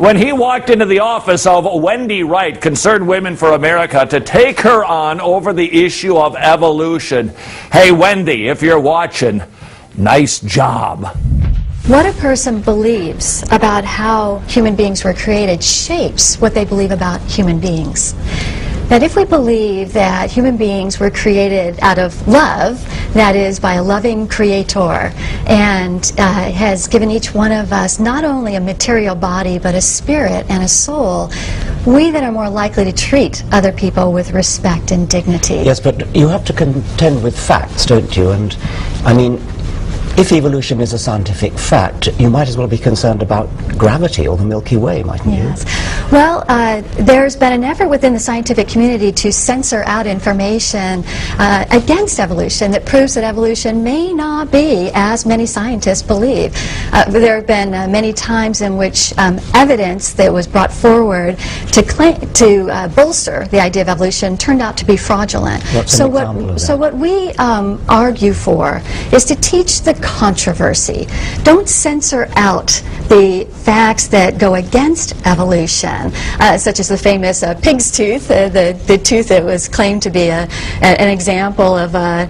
when he walked into the office of Wendy Wright, Concerned Women for America, to take her on over the issue of evolution. Hey, Wendy, if you're watching, nice job. What a person believes about how human beings were created shapes what they believe about human beings. That if we believe that human beings were created out of love, that is, by a loving creator, and has given each one of us not only a material body, but a spirit and a soul, we then are more likely to treat other people with respect and dignity. Yes, but you have to contend with facts, don't you? And, I mean, if evolution is a scientific fact, you might as well be concerned about gravity or the Milky Way, mightn't you? Yes. Well, there's been an effort within the scientific community to censor out information against evolution that proves that evolution may not be as many scientists believe. There have been many times in which evidence that was brought forward to bolster the idea of evolution turned out to be fraudulent. So what we argue for is to teach the controversy. Don't censor out the facts that go against evolution, such as the famous pig's tooth, the tooth that was claimed to be an example of a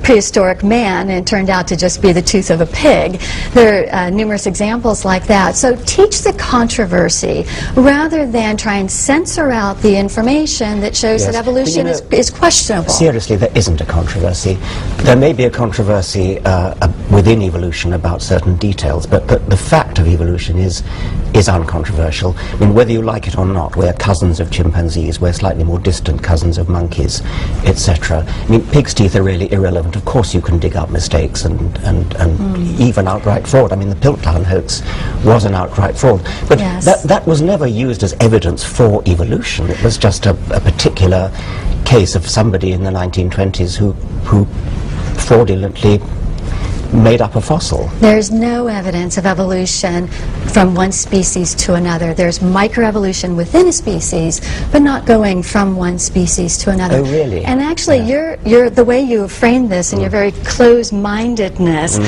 prehistoric man and turned out to just be the tooth of a pig. There are numerous examples like that. So teach the controversy rather than try and censor out the information that shows that evolution is questionable. Seriously, there isn't a controversy. There may be a controversy within evolution about certain details, but the fact of evolution is uncontroversial. I mean, whether you like it or not, we're cousins of chimpanzees, we're slightly more distant cousins of monkeys, etc. I mean, pig's teeth are really irrelevant. Of course you can dig up mistakes and even outright fraud. I mean, the Piltdown hoax was an outright fraud. But that was never used as evidence for evolution. It was just a particular case of somebody in the 1920s who fraudulently made up a fossil. There's no evidence of evolution from one species to another. There's microevolution within a species, but not going from one species to another. Oh, really? And actually, the way you have framed this and your very closed-mindedness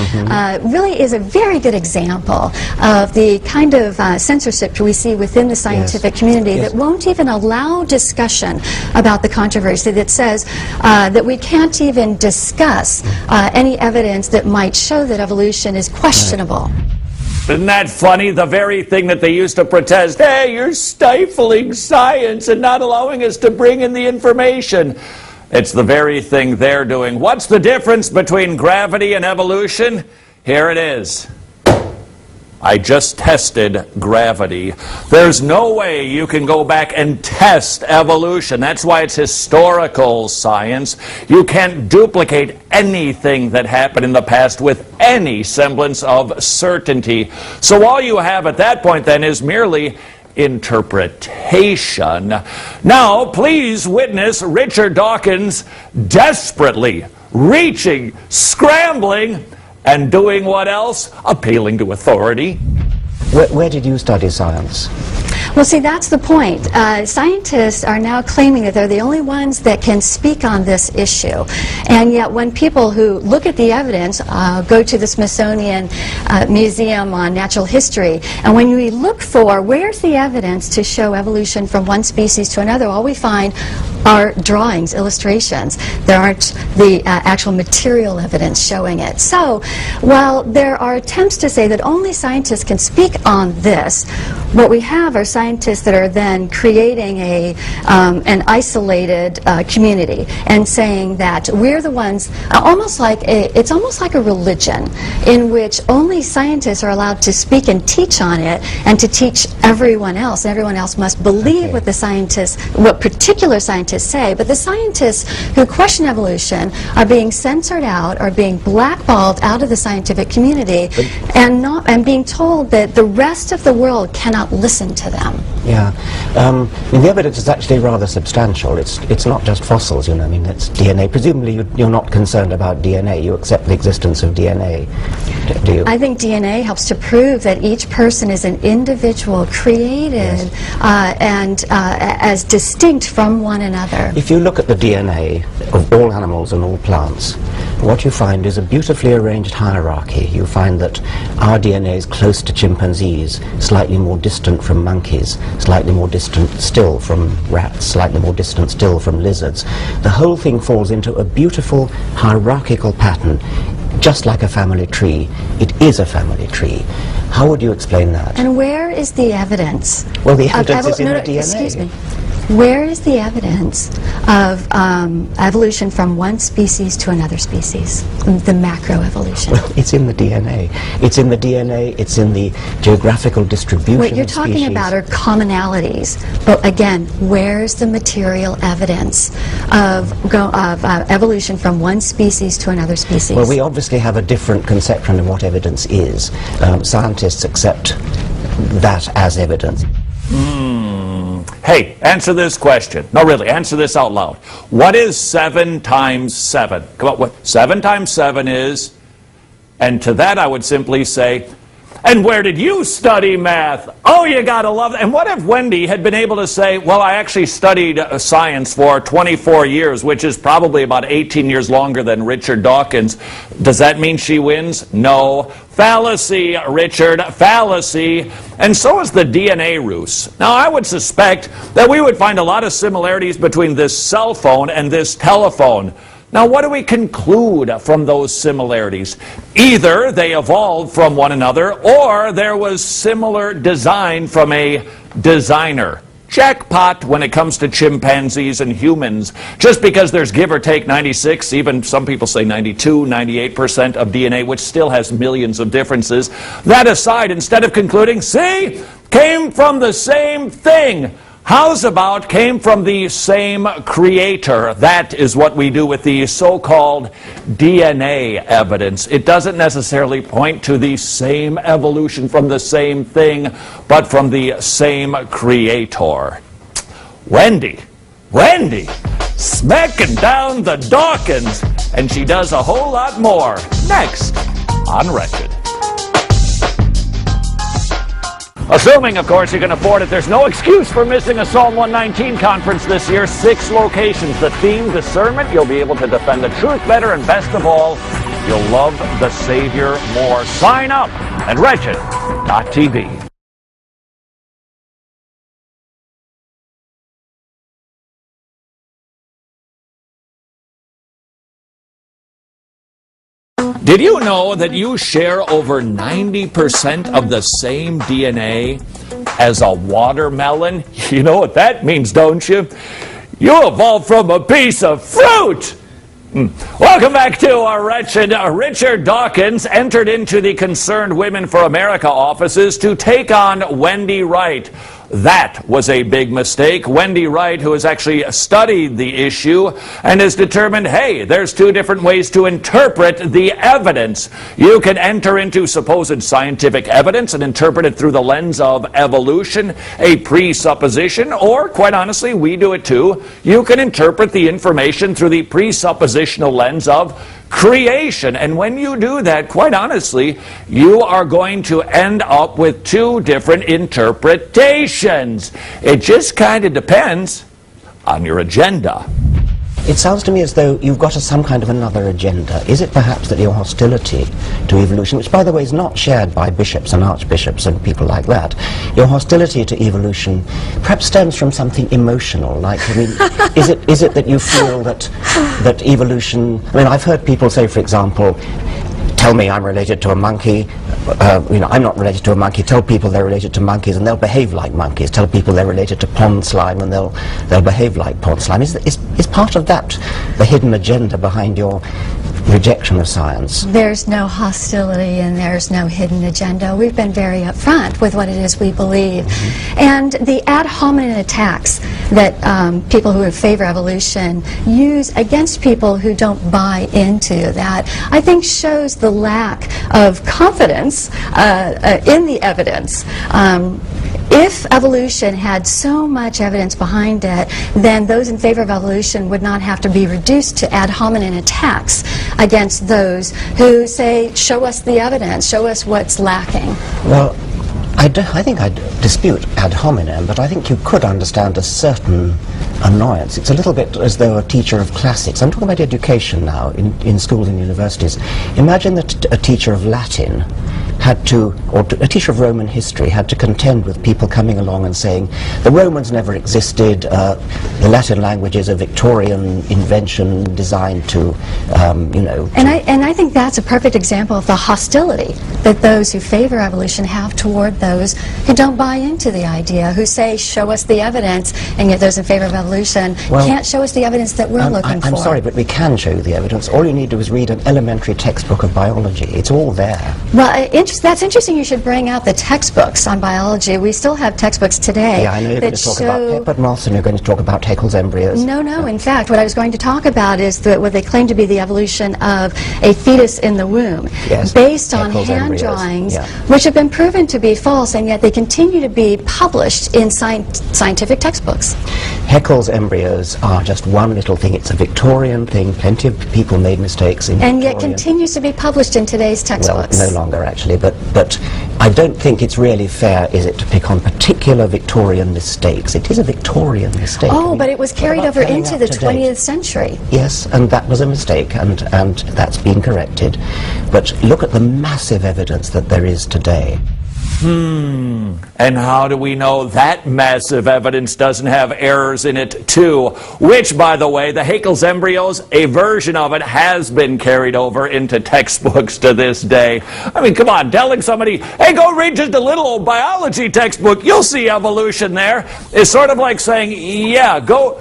really is a very good example of the kind of censorship we see within the scientific community that won't even allow discussion about the controversy, that says that we can't even discuss any evidence that might show that evolution is questionable. Isn't that funny? The very thing that they used to protest, hey, you're stifling science and not allowing us to bring in the information. It's the very thing they're doing. What's the difference between gravity and evolution? Here it is. I just tested gravity. There's no way you can go back and test evolution. That's why it's historical science. You can't duplicate anything that happened in the past with any semblance of certainty. So all you have at that point then is merely interpretation. Now, please witness Richard Dawkins desperately reaching, scrambling, and doing what else? Appealing to authority. Where did you study science? Well, see, that's the point. Scientists are now claiming that they're the only ones that can speak on this issue. And yet when people who look at the evidence go to the Smithsonian Museum on Natural History, and when we look for where's the evidence to show evolution from one species to another, all we find are drawings, illustrations. There aren't the actual material evidence showing it. So while there are attempts to say that only scientists can speak on this, what we have are scientists that are then creating an isolated community and saying that we're the ones, it's almost like a religion in which only scientists are allowed to speak and teach on it, and to teach everyone else. And everyone else must believe what the scientists, what particular scientists say. But the scientists who question evolution are being censored out, are being blackballed out of the scientific community, and being told that the rest of the world cannot listen to them. Yeah, the evidence is actually rather substantial. It's not just fossils, you know. I mean, it's DNA. Presumably, you're not concerned about DNA. You accept the existence of DNA, do you? I think DNA helps to prove that each person is an individual, created and as distinct from one another. If you look at the DNA of all animals and all plants, what you find is a beautifully arranged hierarchy. You find that our DNA is close to chimpanzees, slightly more distant from monkeys, slightly more distant still from rats, slightly more distant still from lizards. The whole thing falls into a beautiful hierarchical pattern, just like a family tree. It is a family tree. How would you explain that? And where is the evidence? Well, the evidence is in the DNA. Excuse me. Where is the evidence of evolution from one species to another species, the macroevolution? Well, it's in the DNA. It's in the DNA, it's in the geographical distribution What you're of talking species. about are commonalities. But again, where's the material evidence of evolution from one species to another species? Well, we obviously have a different conception of what evidence is. Scientists accept that as evidence. Hey, answer this question. No, really, answer this out loud. What is 7 times 7? Come on, what 7 times 7 is? And to that I would simply say, and where did you study math? Oh, you gotta love it. And what if Wendy had been able to say, well, I actually studied science for 24 years, which is probably about 18 years longer than Richard Dawkins. Does that mean she wins? No. Fallacy, Richard, fallacy. And so is the DNA ruse. Now, I would suspect that we would find a lot of similarities between this cell phone and this telephone. Now, what do we conclude from those similarities? Either they evolved from one another, or there was similar design from a designer. Jackpot when it comes to chimpanzees and humans. Just because there's give or take 96, even some people say 92, 98% of DNA, which still has millions of differences. That aside, instead of concluding, see, came from the same thing. How's about came from the same creator? That is what we do with the so-called DNA evidence. It doesn't necessarily point to the same evolution from the same thing, but from the same creator. Wendy, smacking down the Dawkins, and she does a whole lot more. Next on Wretched. Assuming, of course, you can afford it, there's no excuse for missing a Psalm 119 conference this year. 6 locations. The theme, discernment. You'll be able to defend the truth better, and best of all, you'll love the Savior more. Sign up at wretched.tv. Did you know that you share over 90% of the same DNA as a watermelon? You know what that means, don't you? You evolved from a piece of fruit! Welcome back to our Wretched. Richard Dawkins entered into the Concerned Women for America offices to take on Wendy Wright. That was a big mistake. Wendy Wright, who has actually studied the issue and has determined, hey, there's 2 different ways to interpret the evidence. You can enter into supposed scientific evidence and interpret it through the lens of evolution, a presupposition, or, quite honestly, we do it too. You can interpret the information through the presuppositional lens of creation. And when you do that, quite honestly, you are going to end up with 2 different interpretations. It just kind of depends on your agenda. It sounds to me as though you've got some kind of another agenda. Is it perhaps that your hostility to evolution, which by the way is not shared by bishops and archbishops and people like that, your hostility to evolution perhaps stems from something emotional? Like, I mean, is it that you feel that evolution? I mean, I've heard people say, for example, tell me I'm related to a monkey. I'm not related to a monkey. Tell people they're related to monkeys and they'll behave like monkeys. Tell people they're related to pond slime and they'll behave like pond slime. Is part of that the hidden agenda behind your rejection of science? There's no hostility and there's no hidden agenda. We've been very upfront with what it is we believe. And the ad hominem attacks that people who favor evolution use against people who don't buy into that, I think shows the lack of confidence in the evidence. If evolution had so much evidence behind it, then those in favor of evolution would not have to be reduced to ad hominem attacks against those who say, show us the evidence, show us what's lacking. Well, I think I dispute ad hominem, but I think you could understand a certain annoyance. It's a little bit as though a teacher of classics, I'm talking about education now, in schools and universities. Imagine that a teacher of Latin had to, or a teacher of Roman history had to contend with people coming along and saying, the Romans never existed, the Latin language is a Victorian invention designed to, you know... And I think that's a perfect example of the hostility that those who favor evolution have toward those who don't buy into the idea, who say, show us the evidence, and yet those in favor of evolution can't show us the evidence that we're looking for. I'm sorry, but we can show you the evidence. All you need to do is read an elementary textbook of biology. It's all there. Well, that's interesting you should bring out the textbooks on biology. We still have textbooks today. Yeah, I know you're going to talk about peppered moths and you're going to talk about Haeckel's embryos. No, no. In fact, what I was going to talk about is what they claim to be the evolution of a fetus in the womb, based on hand drawings, which have been proven to be false, and yet they continue to be published in scientific textbooks. Haeckel's embryos are just one little thing. It's a Victorian thing. Plenty of people made mistakes in and yet continues to be published in today's textbooks. Well, no longer actually, but I don't think it's really fair, is it, to pick on particular Victorian mistakes. It is a Victorian mistake. Oh, I mean, but it was carried over into the 20th century. Yes, and that was a mistake, and that's been corrected. But look at the massive evidence that there is today. And how do we know that massive evidence doesn't have errors in it too? Which, by the way, the Haeckel's embryos, a version of it has been carried over into textbooks to this day. I mean, come on, telling somebody, hey, go read just a little old biology textbook, you'll see evolution there, is sort of like saying, yeah, go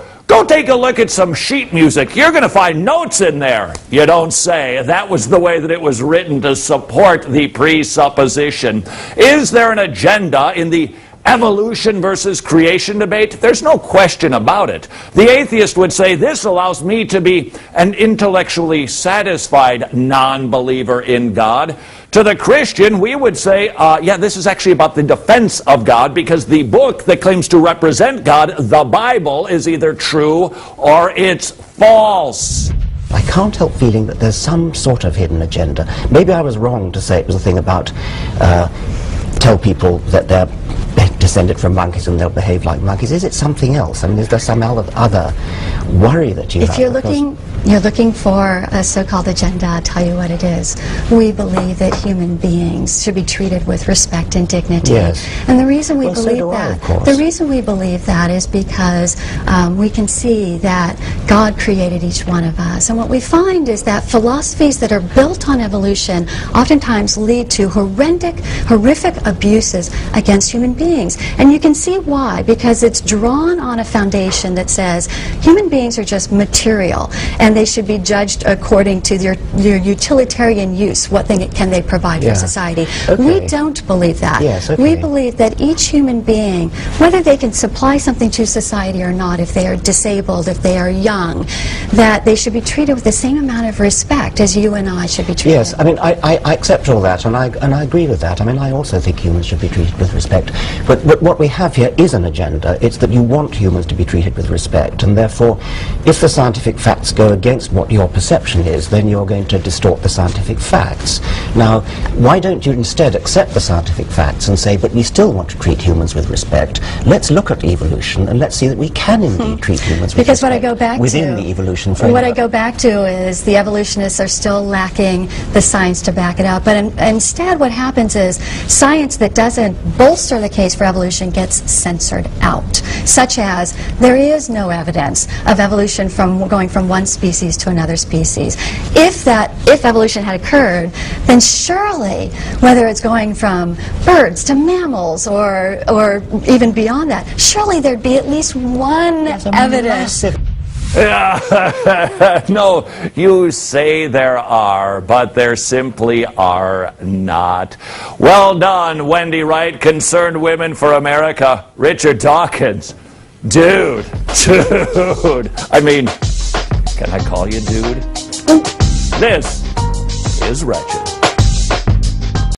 take a look at some sheet music. You're going to find notes in there. You don't say. That was the way that it was written to support the presupposition. Is there an agenda in the evolution versus creation debate? There's no question about it. The atheist would say, this allows me to be an intellectually satisfied non-believer in God. To the Christian, we would say, yeah, this is actually about the defense of God, because the book that claims to represent God, the Bible, is either true or it's false. I can't help feeling that there's some sort of hidden agenda. Maybe I was wrong to say it was a thing about tell people that they're descended from monkeys and they'll behave like monkeys. Is it something else? I mean, is there some other worry that you have? If you're looking for a so-called agenda, I'll tell you what it is. We believe that human beings should be treated with respect and dignity. Yes. And the reason we believe that is because we can see that God created each one of us. And what we find is that philosophies that are built on evolution oftentimes lead to horrific abuses against human beings. And you can see why, because it's drawn on a foundation that says human beings are just material, and they should be judged according to their utilitarian use. What can they provide for society? Okay. We don't believe that. Yes, okay. We believe that each human being, whether they can supply something to society or not, if they are disabled, if they are young, that they should be treated with the same amount of respect as you and I should be treated. Yes, I mean, I accept all that, and I agree with that. I mean, I also think humans should be treated with respect. But what we have here is an agenda. It's that you want humans to be treated with respect, and therefore, if the scientific facts go against what your perception is, then you're going to distort the scientific facts. Now, why don't you instead accept the scientific facts and say, but we still want to treat humans with respect? Let's look at evolution, and let's see that we can indeed treat humans with respect. What I go back within the evolution framework. What I go back to is the evolutionists are still lacking the science to back it up. But instead what happens is science that doesn't bolster the case for evolution gets censored out, such as there is no evidence of evolution from going from one species to another species. If evolution had occurred, then surely, whether it's going from birds to mammals or even beyond that, surely there'd be at least one evidence. No, you say there are, but there simply are not. Well done, Wendy Wright, Concerned Women for America. Richard Dawkins. Dude. I mean, can I call you dude? This is Wretched.